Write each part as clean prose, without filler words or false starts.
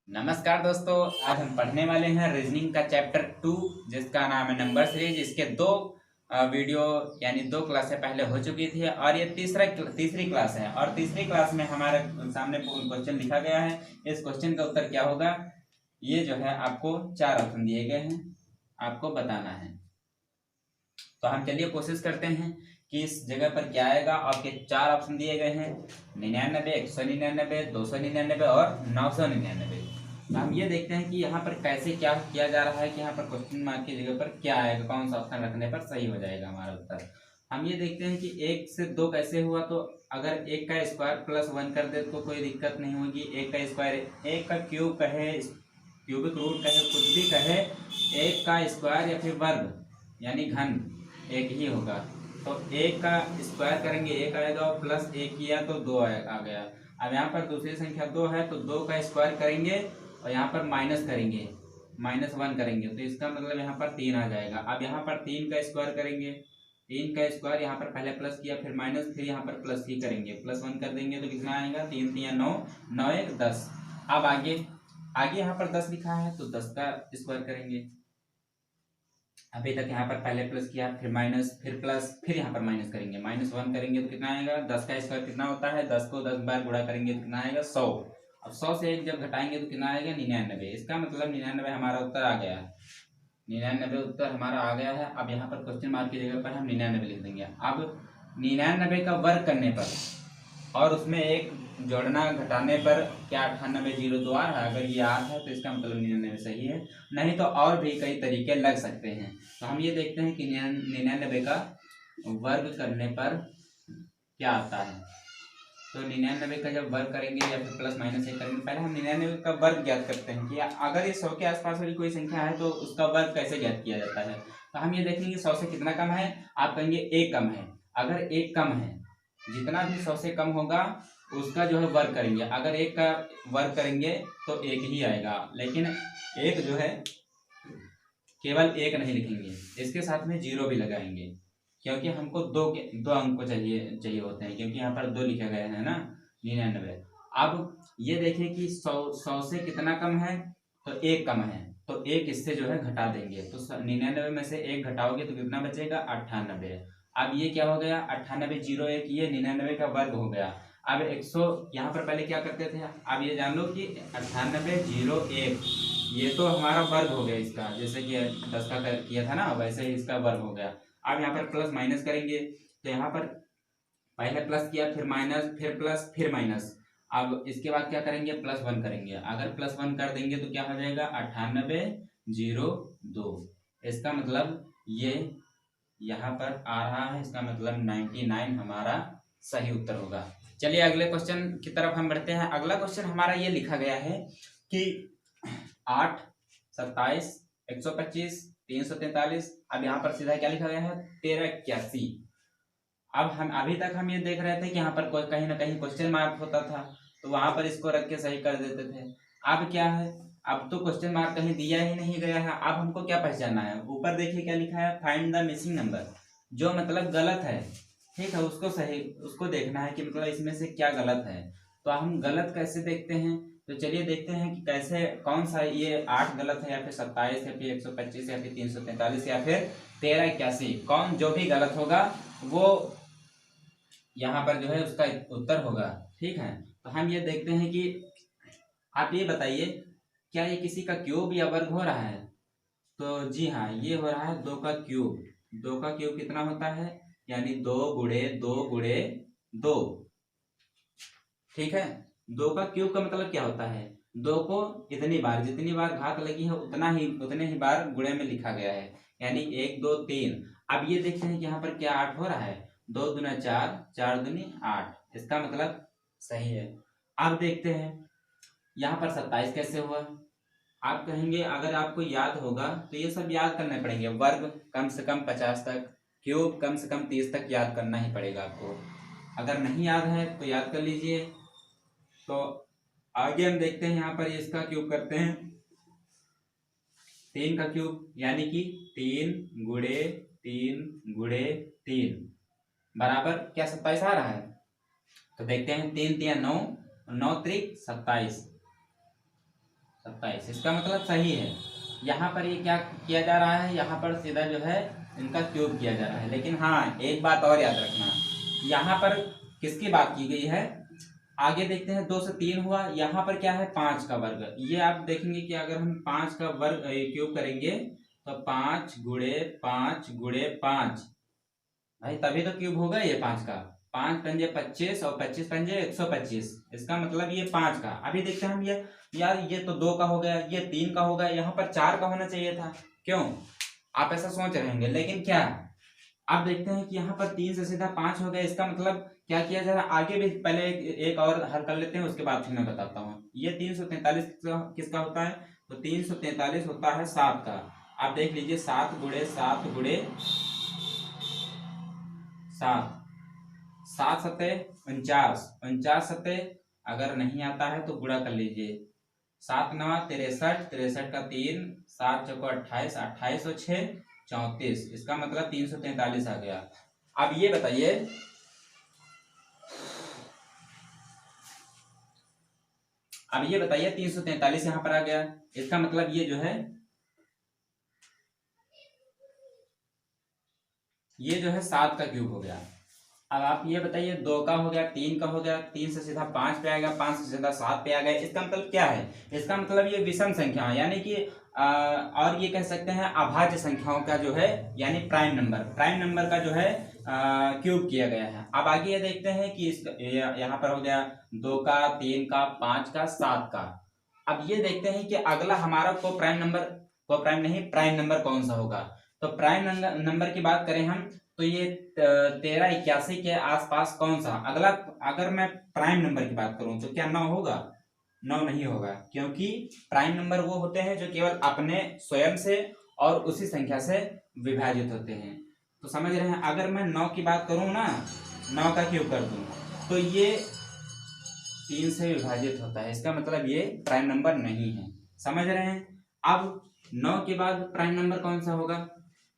नमस्कार दोस्तों, आज हम पढ़ने वाले हैं रीजनिंग का चैप्टर 2 जिसका नाम है नंबर सीरीज। इसके दो वीडियो यानी दो क्लासें पहले हो चुकी थी और ये तीसरी क्लास है। और तीसरी क्लास में हमारे सामने क्वेश्चन लिखा गया है। इस क्वेश्चन का उत्तर क्या होगा, ये जो है आपको 4 ऑप्शन दिए गए हैं, आपको बताना है। तो हम चलिए कोशिश करते हैं कि इस जगह पर क्या आएगा। आपके 4 ऑप्शन दिए गए हैं, 99, 199, 299 और 999। तो हम ये देखते हैं कि यहाँ पर कैसे क्या किया जा रहा है कि यहाँ पर क्वेश्चन मार्क की जगह पर क्या आएगा, कौन सा ऑप्शन रखने पर सही हो जाएगा हमारा उत्तर। हम ये देखते हैं कि 1 से 2 कैसे हुआ। तो अगर 1 का स्क्वायर प्लस 1 कर दे तो कोई दिक्कत नहीं होगी। 1 का स्क्वायर, 1 का क्यूब कहे, क्यूबिक रूट कहे, कुछ भी कहे, 1 का स्क्वायर या फिर वर्ग यानी घन एक ही होगा। तो 1 का स्क्वायर करेंगे 1 आएगा और प्लस 1 किया तो 2 आ गया। अब यहाँ पर दूसरी संख्या 2 है तो 2 का स्क्वायर करेंगे और यहाँ पर माइनस करेंगे, -1 करेंगे तो इसका मतलब यहाँ पर 3 आ जाएगा। अब यहाँ पर 3 का स्क्वायर करेंगे, 3 का स्क्वायर यहाँ पर पहले प्लस किया फिर माइनस, फिर यहाँ पर प्लस ही करेंगे, +1 कर देंगे तो कितना आएगा, 3 3 9, 9 1 10। अब आगे आगे यहाँ पर 10 लिखा है तो 10 का स्क्वायर करेंगे। अभी तक यहाँ पर पहले प्लस किया फिर माइनस फिर प्लस फिर यहाँ पर माइनस करेंगे, -1 करेंगे तो कितना आएगा, 10 का स्क्वायर कितना होता है, 10 को 10 बार गुणा करेंगे तो कितना आएगा, 100। अब 100 से 1 जब घटाएंगे तो कितना आएगा, 99। इसका मतलब 99 हमारा उत्तर आ गया है। 99 उत्तर हमारा आ गया है। अब यहाँ पर क्वेश्चन मार्क की जगह पर हम 99 लिख देंगे। अब 99 का वर्ग करने पर और उसमें एक जोड़ना घटाने पर क्या 98 0 आ रहा है। अगर ये 8 है तो इसका मतलब 99 सही है, नहीं तो और भी कई तरीके लग सकते हैं। तो हम ये देखते हैं कि 99 का वर्ग करने पर क्या आता है। तो 99 का जब वर्ग करेंगे या फिर प्लस माइनस एक करेंगे, पहले हम 99 का वर्ग ज्ञात करते हैं कि अगर ये 100 के आसपास वाली कोई संख्या है तो उसका वर्ग कैसे ज्ञात किया जाता है। तो हम ये देखेंगे 100 से कितना कम है, आप कहेंगे 1 कम है। अगर 1 कम है, जितना भी 100 से कम होगा उसका जो है वर्ग करेंगे। अगर 1 का वर्ग करेंगे तो 1 ही आएगा, लेकिन 1 जो है केवल 1 नहीं लिखेंगे, इसके साथ में 0 भी लगाएंगे, क्योंकि हमको दो अंक को चाहिए होते हैं, क्योंकि यहाँ पर 2 लिखे गए हैं ना, 99। अब ये देखिए कि 100 से कितना कम है, तो 1 कम है, तो 1 इससे जो है घटा देंगे। तो 99 में से 1 घटाओगे तो कितना बचेगा, 98। अब ये क्या हो गया, 98 0 1, ये 99 का वर्ग हो गया। अब 100 यहाँ पर पहले क्या करते थे, अब ये जान लो कि 98 0 1 ये तो हमारा वर्ग हो गया इसका, जैसे कि 10 का किया था ना, वैसे ही इसका वर्ग हो गया। अब यहाँ पर प्लस माइनस करेंगे तो यहाँ पर पहले प्लस किया फिर माइनस फिर प्लस फिर माइनस। अब इसके बाद क्या करेंगे, +1 करेंगे। अगर +1 कर देंगे तो क्या हो जाएगा, 98 0 2। इसका मतलब ये यहाँ पर आ रहा है, इसका मतलब 99 हमारा सही उत्तर होगा। चलिए अगले क्वेश्चन की तरफ हम बढ़ते हैं। अगला क्वेश्चन हमारा ये लिखा गया है कि 8 27 125 343। अब यहाँ पर सीधा क्या लिखा गया है, 1381। अब हम अभी तक हम ये देख रहे थे कि यहाँ पर कोई कहीं ना कहीं क्वेश्चन मार्क होता था तो वहां पर इसको रख के सही कर देते थे। अब क्या है, अब तो क्वेश्चन मार्क कहीं दिया ही नहीं गया है। अब हमको क्या पहचानना है, ऊपर देखिए क्या लिखा है, फाइंड द मिसिंग नंबर। जो मतलब गलत है, ठीक है, उसको सही, उसको देखना है कि मतलब इसमें से क्या गलत है। तो हम गलत कैसे देखते हैं, तो चलिए देखते हैं कि कैसे, कौन सा ये 8 गलत है या फिर 27 या फिर 125 या फिर 343 या फिर 1381, कौन जो भी गलत होगा वो यहाँ पर जो है उसका उत्तर होगा। ठीक है, तो हम ये देखते हैं कि आप ये बताइए, क्या ये किसी का क्यूब या वर्ग हो रहा है। तो जी हाँ, ये हो रहा है 2 का क्यूब। 2 का क्यूब कितना होता है, यानी 2 गुणे 2 गुणे 2। ठीक है, 2 का क्यूब का मतलब क्या होता है, 2 को इतनी बार, जितनी बार घात लगी है उतने ही बार गुणे में लिखा गया है, यानी 1 2 3। अब ये देखते हैं कि यहाँ पर क्या 8 हो रहा है, 2 दूना 4, 4 दूनी 8, इसका मतलब सही है। अब देखते हैं यहाँ पर 27 कैसे हुआ। आप कहेंगे अगर आपको याद होगा तो ये सब याद करने पड़ेंगे, वर्ग कम से कम 50 तक, क्यूब कम से कम 30 तक याद करना ही पड़ेगा आपको। अगर नहीं याद है तो याद कर लीजिए। तो आगे हम देखते हैं, यहाँ पर इसका क्यूब करते हैं, 3 का क्यूब यानी कि 3 गुणे 3 गुणे 3 बराबर क्या 27 आ रहा है। तो देखते हैं, 3 3 9, 9 3 27, 27, इसका मतलब सही है। यहाँ पर ये क्या किया जा रहा है, यहाँ पर सीधा जो है इनका क्यूब किया जा रहा है। लेकिन हाँ, एक बात और याद रखना, यहाँ पर किसकी बात की गई है, आगे देखते हैं 2 से 3 हुआ, यहाँ पर क्या है 5 का वर्ग। ये आप देखेंगे कि अगर हम 5 का वर्ग क्यूब करेंगे तो 5 गुणे 5 गुणे 5, भाई तभी तो क्यूब होगा ये 5 का। 5 पंजे 25 और 25 पंजे 125, इसका मतलब ये 5 का। अभी देखते हैं हम, ये यार ये तो 2 का हो गया, ये 3 का हो गया, यहाँ पर 4 का होना चाहिए था। क्यों, आप ऐसा सोच रहे होंगे, लेकिन क्या, आप देखते हैं कि यहाँ पर 3 से सीधा 5 हो गया। इसका मतलब क्या किया जा रहा है, आगे भी पहले एक और हल कर लेते हैं, उसके बाद फिर मैं बताता हूँ। ये 343 किसका होता है, तो 343 होता है 7 का। आप देख लीजिए, 7 गुणे 7 गुणे 7, 7 सत्ते 49, 49 सत्ते अगर नहीं आता है तो गुणा कर लीजिए। 7 नवा 63, 63 का 3, 7 चौको 28, 28 और 6 34, इसका मतलब 343 आ गया। अब ये बताइए, अब ये बताइए 343 यहाँ पर आ गया, इसका मतलब ये जो है, ये जो है 7 का क्यूब हो गया। अब आप ये बताइए, 2 का हो गया, 3 का हो गया, 3 से सीधा 5 पे आ गया, 5 से सीधा 7 पे आ गया। इसका मतलब क्या है, इसका मतलब ये विषम संख्या है, यानी कि और ये कह सकते हैं अभाज्य संख्याओं का जो है, यानी प्राइम नंबर का जो है क्यूब किया गया है। अब आगे ये देखते हैं कि यहाँ पर हो गया 2 का, 3 का, 5 का, 7 का। अब ये देखते हैं कि अगला हमारा प्राइम नंबर कौन सा होगा। तो प्राइम नंबर की बात करें हम, तो ये 1381 के आसपास कौन सा अगला, अगर मैं प्राइम नंबर की बात करूं तो क्या 9 होगा, 9 नहीं होगा, क्योंकि प्राइम नंबर वो होते हैं जो केवल अपने स्वयं से और उसी संख्या से विभाजित होते हैं। तो समझ रहे हैं, अगर मैं 9 की बात करूं ना, 9 का क्यूब कर दूं तो ये 3 से विभाजित होता है, इसका मतलब ये प्राइम नंबर नहीं है। समझ रहे हैं। अब 9 के बाद प्राइम नंबर कौन सा होगा,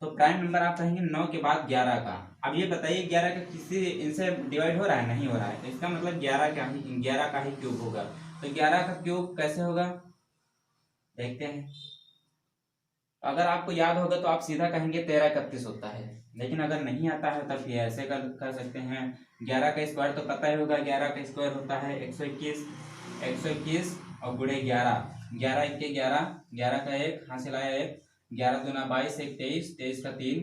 तो प्राइम नंबर आप कहेंगे 9 के बाद 11 का। अब ये बताइए 11 का किसी इनसे डिवाइड हो रहा है, नहीं हो रहा है, तो इसका मतलब 11 का ही क्यूब होगा। तो 11 का क्यूब कैसे होगा, देखते हैं। अगर आपको याद होगा तो आप सीधा कहेंगे 1331 होता है, लेकिन अगर नहीं आता है तब ये ऐसे कर सकते हैं। 11 का स्क्वायर तो पता ही होगा, 11 का स्क्वायर होता है 121, 121 और गुणे 11, 11 1 11, 11 का 1 हासिल आया 1, 11 दूना 22, 1 23, 23 का 3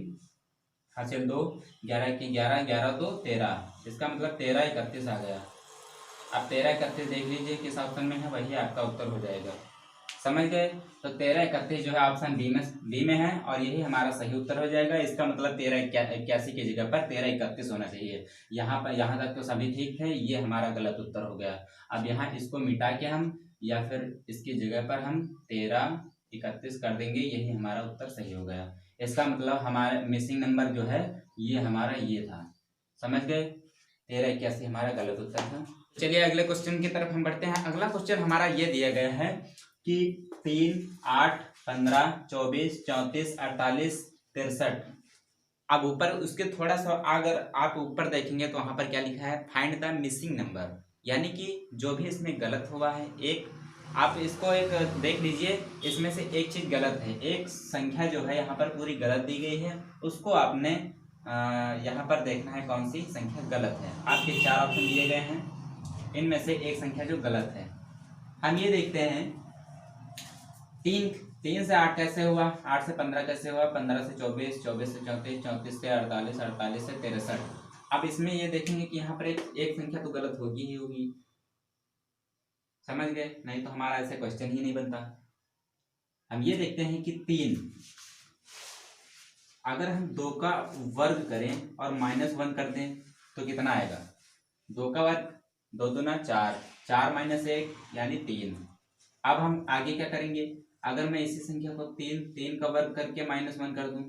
हासिल 2, 11 की 11, 11 तो 13, इसका मतलब 1331 आ गया। आप 1331 देख लीजिए किस ऑप्शन में है, वही आपका उत्तर हो जाएगा। समझ गए। तो 1331 जो है ऑप्शन बी में है, और यही हमारा सही उत्तर हो जाएगा। इसका मतलब 1381 की जगह पर 1331 होना चाहिए। यहाँ तक तो सभी ठीक थे, ये हमारा गलत उत्तर हो गया। अब यहाँ इसको मिटा के हम, या फिर इसकी जगह पर हम 1331 कर देंगे, यही हमारा उत्तर सही हो गया। इसका मतलब हमारा मिसिंग नंबर जो है ये हमारा ये था। समझ गए, 1381 हमारा गलत उत्तर था। चलिए अगले क्वेश्चन की तरफ हम बढ़ते हैं। अगला क्वेश्चन हमारा ये दिया गया है कि 3, 8, 15, 24, 34, 48, 63। अब ऊपर उसके थोड़ा सा अगर आप ऊपर देखेंगे तो वहां पर क्या लिखा है, फाइंड द मिसिंग नंबर, यानी कि जो भी इसमें गलत हुआ है, एक आप इसको एक देख लीजिए, इसमें से एक चीज गलत है, एक संख्या जो है यहाँ पर पूरी गलत दी गई है, उसको आपने यहाँ पर देखना है कौन सी संख्या गलत है। आपके 4 ऑप्शन दिए गए हैं, इनमें से एक संख्या जो गलत है। हम ये देखते हैं, 3 से 8 कैसे हुआ, 8 से 15 कैसे हुआ, 15 से 24, 24 से 34, 34 से 48, 48 से 63। अब इसमें ये देखेंगे कि यहाँ पर एक संख्या तो गलत होगी ही होगी। समझ गए, नहीं तो हमारा ऐसे क्वेश्चन ही नहीं बनता। हम ये देखते हैं कि 3, अगर हम 2 का वर्ग करें और -1 कर दें तो कितना आएगा, 2 का वर्ग 2 दूना 4, 4 - 1 यानी 3। अब हम आगे क्या करेंगे, अगर मैं इसी संख्या को 3 का वर्ग करके -1 कर दूं,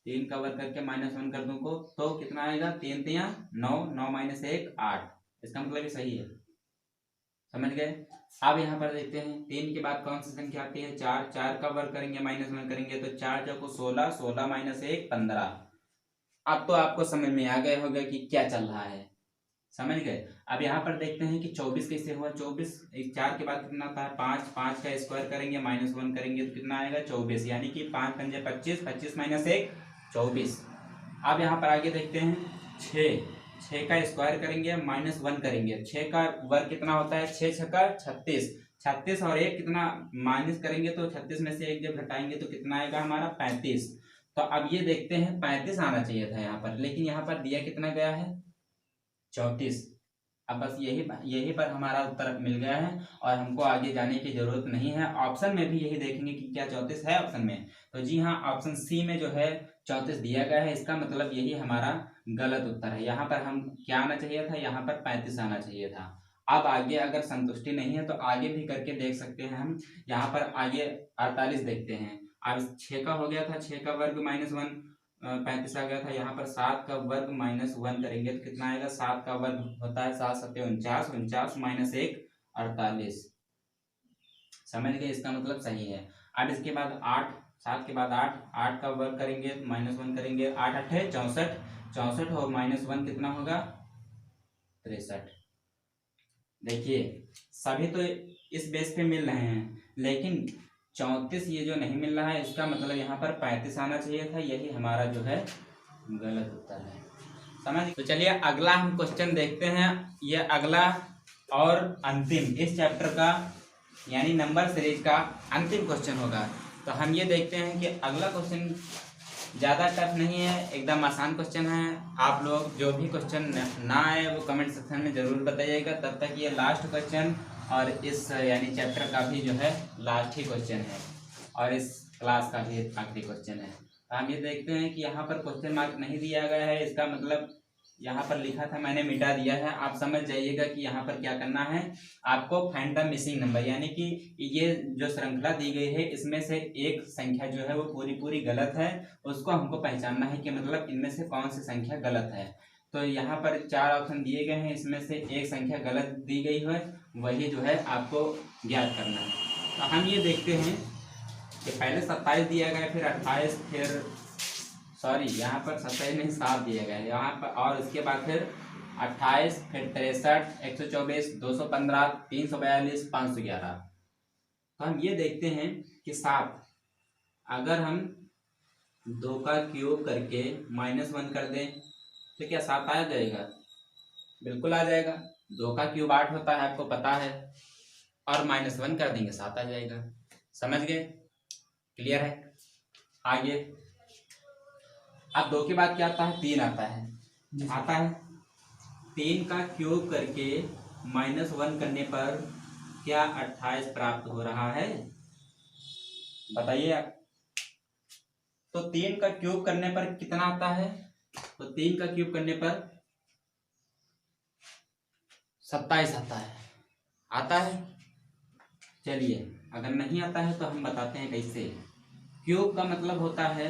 3 का वर्ग करके -1 कर दूं को, तो कितना आएगा, 3 3 9, 9 - 1 8, इसका मतलब ये सही है। समझ गए। अब यहाँ पर देखते हैं 3 के बाद कौन सी संख्या आती है, 4, 4 का वर्ग करेंगे -1 करेंगे तो 4 चौको 16, 16 - 1 15। अब तो आपको समझ में आ गए होगा कि क्या चल रहा है। समझ गए। अब यहाँ पर देखते हैं कि 24 कैसे हुआ। 24 4 के बाद कितना आता है 5, 5 का स्क्वायर करेंगे -1 करेंगे तो कितना आएगा 24, यानी कि 5 पंजे 25, 25 माइनस 1 24। अब यहाँ पर आगे देखते हैं 6 का स्क्वायर करेंगे -1 करेंगे, 6 का वर्ग कितना होता है 6 छक्का 36, 36 और 1 कितना माइनस करेंगे तो 36 में से 1 जब घटाएंगे तो कितना आएगा हमारा 35। तो अब ये देखते हैं 35 आना चाहिए था यहाँ पर, लेकिन यहाँ पर दिया कितना गया है 34। अब बस यही पर हमारा उत्तर मिल गया है और हमको आगे जाने की जरूरत नहीं है। ऑप्शन में भी यही देखेंगे कि क्या 34 है ऑप्शन में, तो जी हाँ ऑप्शन सी में जो है 34 दिया गया है। इसका मतलब यही हमारा गलत उत्तर है। यहाँ पर हम क्या आना चाहिए था, यहाँ पर 35 आना चाहिए था। अब आगे अगर संतुष्टि नहीं है तो आगे भी करके देख सकते हैं हम। यहाँ पर आगे 48 देखते हैं। अब 6 का हो गया था, 6 का वर्ग -1 35 आ गया था। यहाँ पर 7 का वर्ग -1 करेंगे तो कितना आएगा, 7 का वर्ग होता है 7 7 49, 49 माइनस 1 48। समझ गए, इसका मतलब सही है। अब इसके बाद 8, 7 के बाद 8 का वर्ग करेंगे -1 करेंगे, 8 8 है 64, 64 और -1 कितना होगा 63। देखिए सभी तो इस बेस पे मिल रहे हैं, लेकिन 34 ये जो नहीं मिल रहा है, इसका मतलब यहाँ पर 35 आना चाहिए था। यही हमारा जो है गलत उत्तर है। समझ। तो चलिए अगला हम क्वेश्चन देखते हैं। ये अगला और अंतिम इस चैप्टर का यानी नंबर सीरीज का अंतिम क्वेश्चन होगा। तो हम ये देखते हैं कि अगला क्वेश्चन ज़्यादा टफ नहीं है, एकदम आसान क्वेश्चन है। आप लोग जो भी क्वेश्चन ना आए वो कमेंट सेक्शन में ज़रूर बताइएगा। तब तक ये लास्ट क्वेश्चन और इस यानी चैप्टर का भी जो है लास्ट ही क्वेश्चन है और इस क्लास का भी आखिरी क्वेश्चन है। हम ये देखते हैं कि यहाँ पर क्वेश्चन मार्क नहीं दिया गया है, इसका मतलब यहाँ पर लिखा था मैंने मिटा दिया है। आप समझ जाइएगा कि यहाँ पर क्या करना है आपको, फाइंड द मिसिंग नंबर, यानी कि ये जो श्रृंखला दी गई है इसमें से एक संख्या जो है वो पूरी गलत है, उसको हमको पहचानना है कि मतलब इनमें से कौन सी संख्या गलत है। तो यहाँ पर 4 ऑप्शन दिए गए हैं, इसमें से एक संख्या गलत दी गई है, वही जो है आपको ज्ञात करना है। तो हम ये देखते हैं कि पहले 27 दिया गया, फिर 28, फिर यहाँ पर 27 नहीं 7 दिया गया है यहाँ पर, और इसके बाद फिर 28, फिर 63, 124, 215, 342, 511। तो हम ये देखते हैं कि 7 अगर हम 2 का क्यूब करके -1 कर दें तो क्या 7 आ जाएगा? बिल्कुल आ जाएगा। 2 का क्यूब 8 होता है, आपको पता है, और -1 कर देंगे 7 आ जाएगा। समझ गए? क्लियर है? आगे अब 2 के बाद क्या आता है 3 आता है 3 का क्यूब करके -1 करने पर क्या 28 प्राप्त हो रहा है? बताइए आप। तो 3 का क्यूब करने पर कितना आता है? तो 3 का क्यूब करने पर 27 आता है। चलिए अगर नहीं आता है तो हम बताते हैं कैसे। क्यूब का मतलब होता है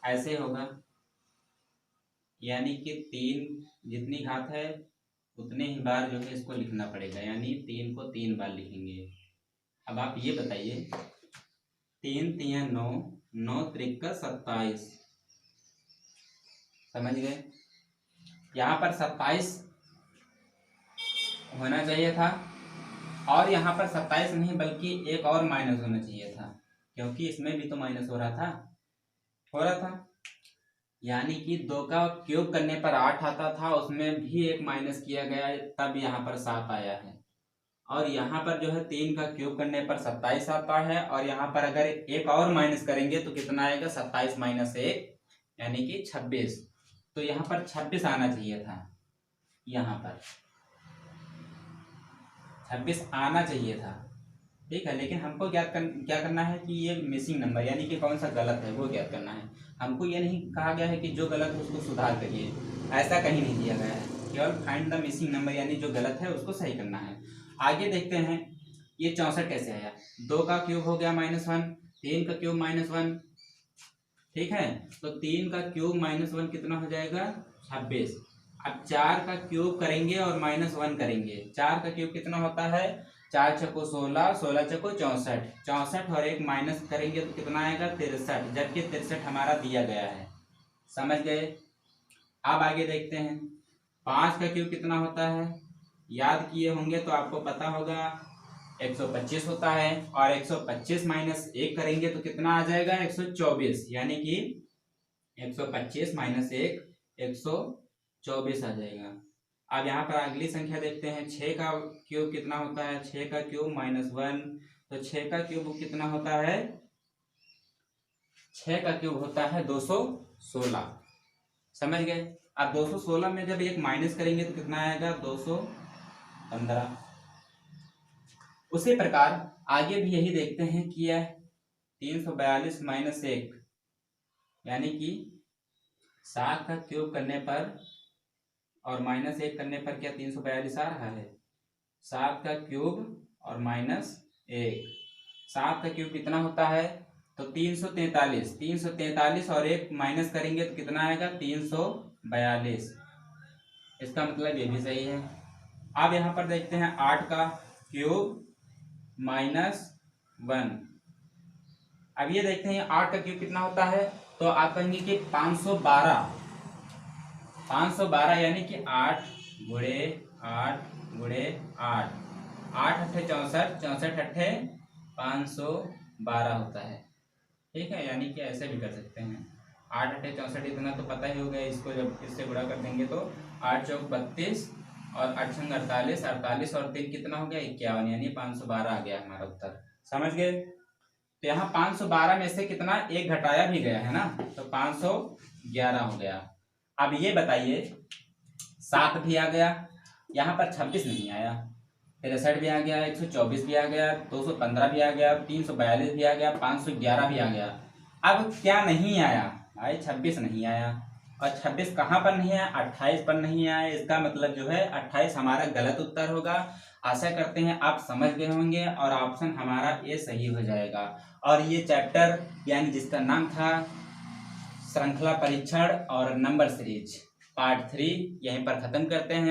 ऐसे होगा, यानी कि 3 जितनी घात है उतने ही बार जो है इसको लिखना पड़ेगा, यानी 3 को 3 बार लिखेंगे। अब आप ये बताइए 3 3 9, 9 3 27। समझ गए? यहाँ पर 27 होना चाहिए था, और यहाँ पर 27 नहीं बल्कि एक और माइनस होना चाहिए था, क्योंकि इसमें भी तो माइनस हो रहा था। यानी कि 2 का क्यूब करने पर 8 आता था, उसमें भी एक माइनस किया गया, तब यहाँ पर 7 आया है। और यहाँ पर जो है 3 का क्यूब करने पर 27 आता है, और यहाँ पर अगर एक और माइनस करेंगे तो कितना आएगा 27 माइनस 1 यानी कि 26। तो यहाँ पर 26 आना चाहिए था, यहाँ पर 26 आना चाहिए था। ठीक है, लेकिन हमको क्या करना है कि ये मिसिंग नंबर यानी कि कौन सा गलत है वो ज्ञात करना है। हमको ये नहीं कहा गया है कि जो गलत है उसको सुधार करिए, ऐसा कहीं नहीं दिया गया है, केवल फाइंड द मिसिंग नंबर यानी जो गलत है उसको सही करना है। आगे देखते हैं ये 64 कैसे आया। 2 का क्यूब हो गया -1, 3 का क्यूब -1, ठीक है, तो 3 का क्यूब -1 कितना हो जाएगा 26। अब 4 का क्यूब करेंगे और -1 करेंगे। 4 का क्यूब कितना होता है 4 छको 16, 16 छको 64, 64 और एक माइनस करेंगे तो कितना आएगा 63, जबकि 63 हमारा दिया गया है। समझ गए? अब आगे देखते हैं 5 का क्यूब कितना होता है याद किए होंगे तो आपको पता होगा 125 होता है, और 125 माइनस 1 करेंगे तो कितना आ जाएगा 124, यानी कि 125 माइनस 1 124 आ जाएगा। अब यहाँ पर अगली संख्या देखते हैं, 6 का क्यूब कितना होता है, 6 का क्यूब माइनस 1, तो 6 का क्यूब कितना होता है, 6 का क्यूब होता है 216, समझ गए। अब 216 में जब एक माइनस करेंगे तो कितना आएगा 215। उसी प्रकार आगे भी यही देखते हैं कि यह 342 माइनस 1, यानी कि 7 का क्यूब करने पर और माइनस 1 करने पर क्या 342 आ रहा है। 7 का क्यूब और माइनस 1, 7 का क्यूब कितना होता है तो 343, 343 और 1 माइनस करेंगे तो कितना आएगा 342। इसका मतलब ये भी सही है। अब यहाँ पर देखते हैं 8 का क्यूब माइनस 1। अब ये देखते हैं 8 का क्यूब कितना होता है, तो आप कहेंगे कि 512, 512 यानी कि 8 गुणे 8 गुणे 8, 8 अट्ठे 64, 64 अट्ठे 512 होता है, ठीक है। यानी कि ऐसे भी कर सकते हैं, 8 अट्ठे 64 इतना तो पता ही होगा, इसको जब इससे गुणा कर देंगे तो 8 चौक 32 और 8 छंग 48, 48 और 3 कितना हो गया 51, यानी 512 आ गया हमारा उत्तर, समझ गए। तो यहाँ 512 में से कितना एक घटाया भी गया है ना, तो 511 हो गया। अब ये बताइए 7 भी आ गया, यहाँ पर 26 नहीं आया, 63 भी आ गया, 124 भी आ गया, 215 भी आ गया, 342 भी आ गया, 511 भी आ गया। अब क्या नहीं आया भाई, 26 नहीं आया, और 26 कहाँ पर नहीं आया, 28 पर नहीं आया। इसका मतलब जो है 28 हमारा गलत उत्तर होगा। आशा करते हैं आप समझ गए होंगे और ऑप्शन हमारा ए सही हो जाएगा। और ये चैप्टर यानी जिसका नाम था श्रृंखला परीक्षण और नंबर सीरीज पार्ट 3 यहीं पर खत्म करते हैं।